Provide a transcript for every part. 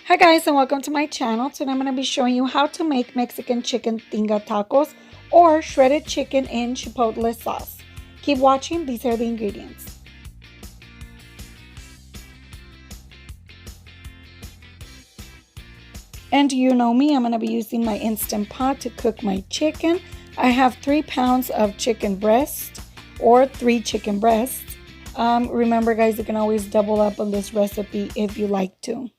Hi guys, and welcome to my channel. Today I'm going to be showing you how to make Mexican chicken tinga tacos or shredded chicken in chipotle sauce. Keep watching, these are the ingredients. And you know me, I'm going to be using my Instant Pot to cook my chicken. I have 3 pounds of chicken breast or 3 chicken breasts. Remember guys, you can always double up on this recipe if you like to.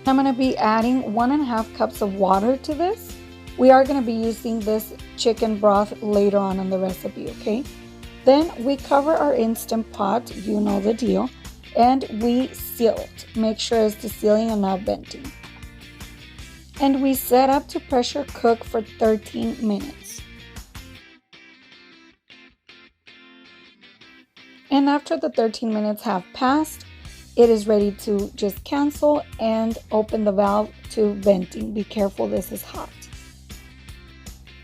I'm going to be adding 1.5 cups of water to this. We are going to be using this chicken broth later on in the recipe, okay? Then we cover our Instant Pot, you know the deal, and we seal it. Make sure it's the sealing and not venting. And we set up to pressure cook for 13 minutes. And after the 13 minutes have passed, it is ready to just cancel and open the valve to venting. Be careful, this is hot.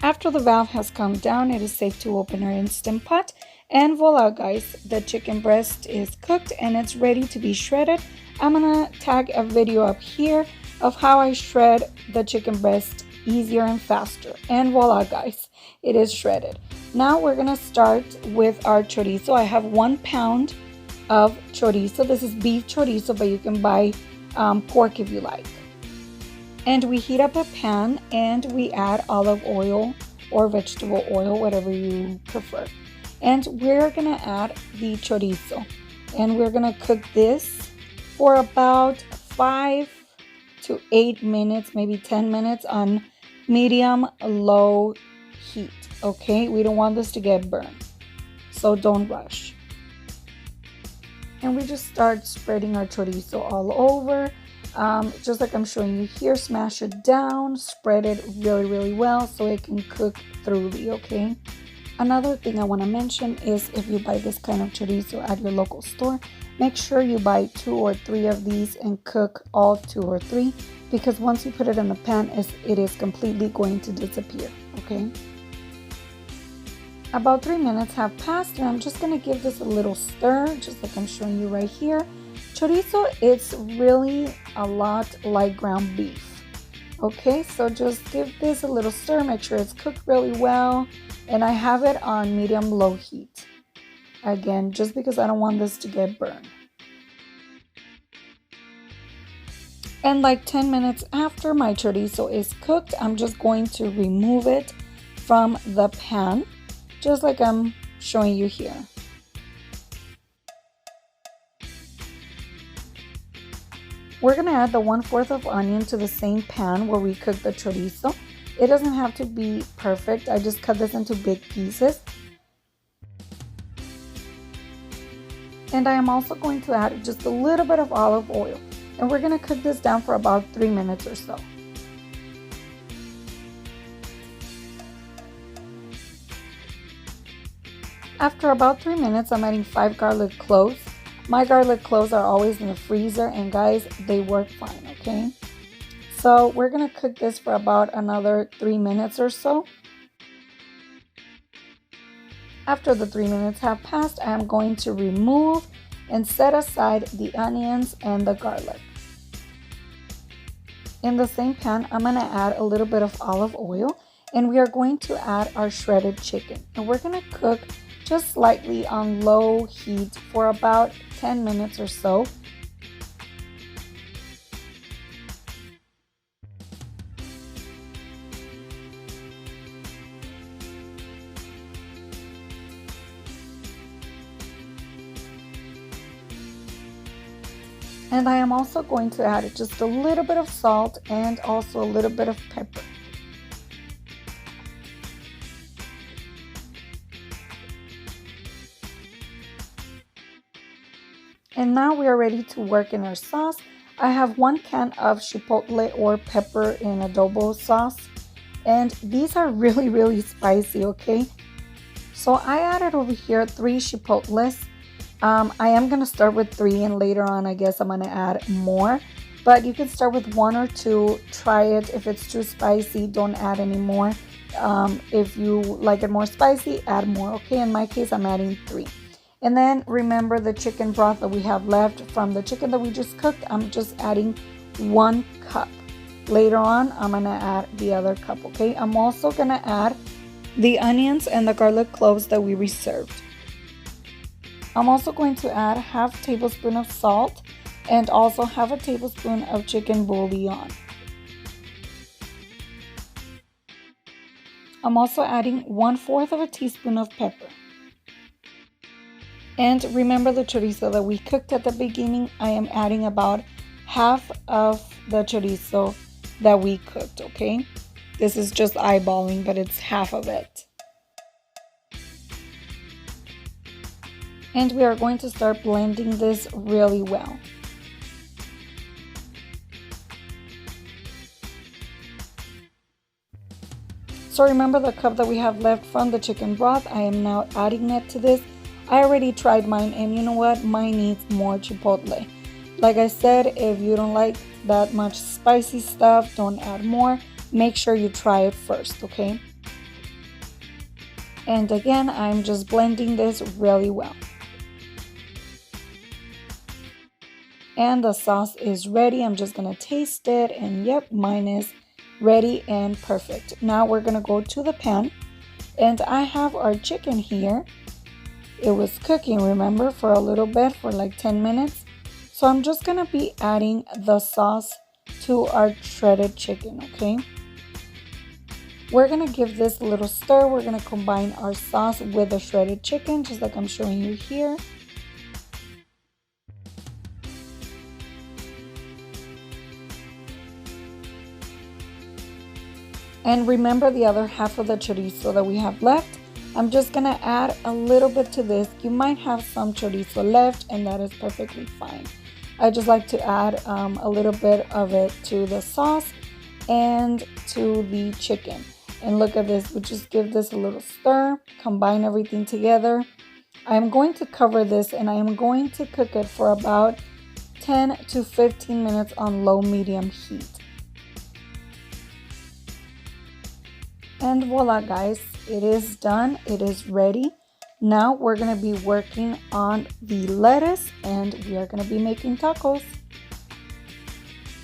After the valve has come down, it is safe to open our Instant Pot. And voila guys, the chicken breast is cooked and it's ready to be shredded. I'm gonna tag a video up here of how I shred the chicken breast easier and faster. And voila guys, it is shredded. Now we're gonna start with our chorizo. I have 1 pound of chorizo. This is beef chorizo, but you can buy pork if you like. And we heat up a pan and we add olive oil or vegetable oil, whatever you prefer. And we're gonna add the chorizo and we're gonna cook this for about 5 to 8 minutes, maybe 10 minutes on medium low heat. Okay, we don't want this to get burned, so don't rush. And we just start spreading our chorizo all over, just like I'm showing you here. Smash it down, spread it really well so it can cook thoroughly, okay? Another thing I want to mention is if you buy this kind of chorizo at your local store, make sure you buy 2 or 3 of these and cook all 2 or 3, because once you put it in the pan, it is completely going to disappear, okay? About 3 minutes have passed and I'm just going to give this a little stir, just like I'm showing you right here. Chorizo is really a lot like ground beef. Okay, so just give this a little stir, make sure it's cooked really well. And I have it on medium-low heat. Again, just because I don't want this to get burned. And like 10 minutes after my chorizo is cooked, I'm just going to remove it from the pan, just like I'm showing you here. We're gonna add the 1/4 of onion to the same pan where we cooked the chorizo. It doesn't have to be perfect. I just cut this into big pieces. And I am also going to add just a little bit of olive oil. And we're gonna cook this down for about 3 minutes or so. After about 3 minutes, I'm adding 5 garlic cloves. My garlic cloves are always in the freezer, and guys, they work fine, okay? So we're gonna cook this for about another 3 minutes or so. After the 3 minutes have passed, I am going to remove and set aside the onions and the garlic. In the same pan, I'm gonna add a little bit of olive oil, and we are going to add our shredded chicken. And we're gonna cook just slightly on low heat for about 10 minutes or so. And I am also going to add just a little bit of salt and also a little bit of pepper. And now we are ready to work in our sauce. I have 1 can of chipotle or pepper in adobo sauce. And these are really spicy, okay? So I added over here 3 chipotles. I am going to start with 3 and later on I guess I'm going to add more. But you can start with 1 or 2, try it. If it's too spicy, don't add any more. If you like it more spicy, add more, okay? In my case, I'm adding 3. And then remember the chicken broth that we have left from the chicken that we just cooked. I'm just adding 1 cup. Later on, I'm gonna add the other cup, okay? I'm also gonna add the onions and the garlic cloves that we reserved. I'm also going to add half tablespoon of salt and also half a tablespoon of chicken bouillon. I'm also adding 1/4 of a teaspoon of pepper. And remember the chorizo that we cooked at the beginning? I am adding about half of the chorizo that we cooked, okay? This is just eyeballing, but it's half of it. And we are going to start blending this really well. So remember the cup that we have left from the chicken broth. I am now adding it to this. I already tried mine, and you know what? Mine needs more chipotle. Like I said, if you don't like that much spicy stuff, don't add more. Make sure you try it first, okay? And again, I'm just blending this really well. And the sauce is ready. I'm just gonna taste it, and yep, mine is ready and perfect. Now we're gonna go to the pan, and I have our chicken here. It was cooking, remember, for a little bit, for like 10 minutes. So I'm just gonna be adding the sauce to our shredded chicken, okay? We're gonna give this a little stir. We're gonna combine our sauce with the shredded chicken, just like I'm showing you here. And remember the other half of the chorizo that we have left. I'm just gonna add a little bit to this. You might have some chorizo left, and that is perfectly fine. I just like to add a little bit of it to the sauce and to the chicken. And look at this, we just give this a little stir, combine everything together. I'm going to cover this, and I am going to cook it for about 10 to 15 minutes on low medium heat. And voila guys, it is done, it is ready. Now we're gonna be working on the lettuce, and we are gonna be making tacos.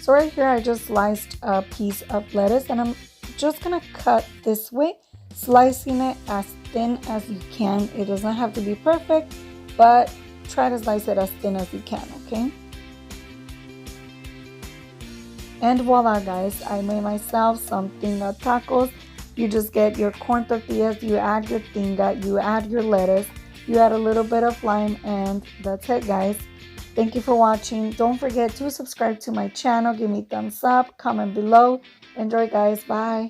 So right here I just sliced a piece of lettuce, and I'm just gonna cut this way, slicing it as thin as you can. It doesn't have to be perfect, but try to slice it as thin as you can, okay? And voila guys, I made myself some Tinga tacos. You just get your corn tortillas, you add your tinga, you add your lettuce, you add a little bit of lime, and that's it guys. Thank you for watching. Don't forget to subscribe to my channel, give me thumbs up, comment below. Enjoy guys, bye.